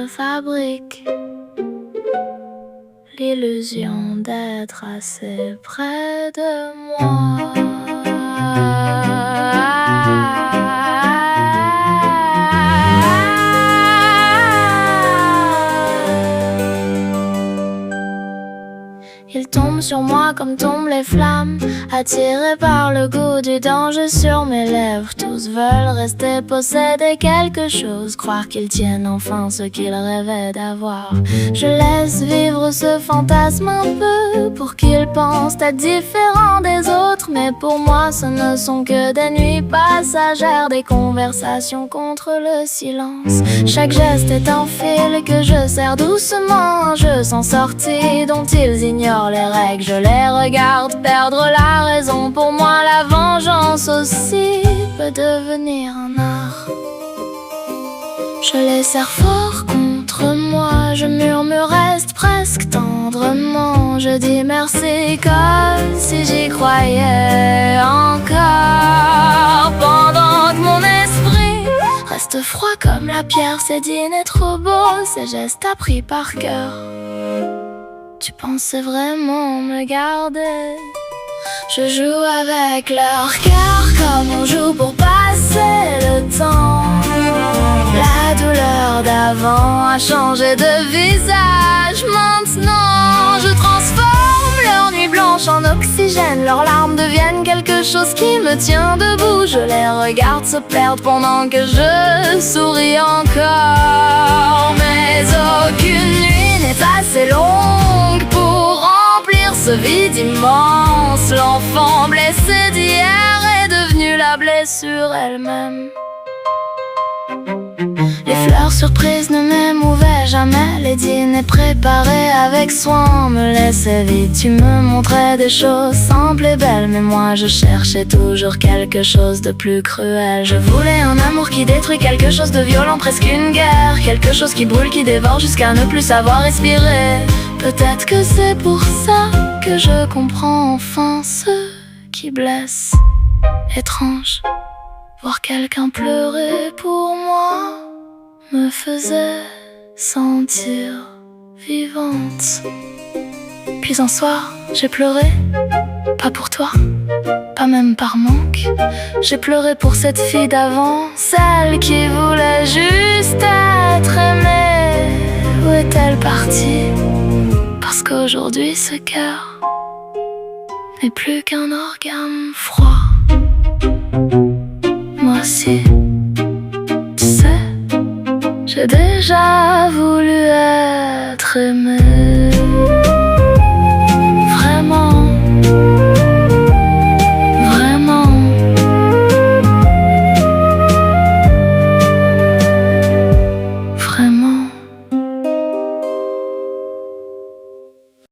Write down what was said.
se fabrique l'illusion d'être assez près de moi. Il tombe sur moi comme tombent les flammes, attiré par le goût du danger sur mes lèvres. Tous veulent rester posséder quelque chose, croire qu'ils tiennent enfin ce qu'ils rêvaient d'avoir. Je laisse vivre ce fantasme un peu pour qu'ils pensent être différents des autres, mais pour moi ce ne sont que des nuits passagères, des conversations contre le silence. Chaque geste est un fil que je serre doucement, un jeu sans sortie dont ils ignorent les règles. Je les regarde perdre la raison. Pour moi la vengeance aussi peut devenir un art. Je les serre fort contre moi, je murmure reste presque tendrement. Je dis merci comme si j'y croyais encore, pendant que mon esprit reste froid comme la pierre. Ces dîners trop beaux, ces gestes appris par cœur. Tu pensais vraiment me garder? Je joue avec leur cœur comme on joue pour passer le temps. La douleur d'avant a changé de visage. Maintenant je transforme leur nuit blanche en oxygène. Leurs larmes deviennent quelque chose qui me tient debout. Je les regarde se perdre pendant que je souris encore. Mais aucune nuit n'est assez longue pour remplir ce vide immense. L'enfant blessé d'hier est devenu la blessure elle-même. Les fleurs surprises ne m'émouvaient jamais. Les dîners préparés avec soin me laissaient vide. Tu me montrais des choses simples et belles, mais moi je cherchais toujours quelque chose de plus cruel. Je voulais un amour qui détruit, quelque chose de violent, presque une guerre. Quelque chose qui brûle, qui dévore jusqu'à ne plus savoir respirer. Peut-être que c'est pour ça que je comprends enfin ce qui blesse. Étrange, voir quelqu'un pleurer pour moi me faisait sentir vivante. Puis un soir, j'ai pleuré, pas pour toi, pas même par manque. J'ai pleuré pour cette fille d'avant, celle qui voulait juste être aimée. Où est-elle partie? Parce qu'aujourd'hui ce cœur n'est plus qu'un organe froid. Moi aussi, tu sais, j'ai déjà voulu être aimé.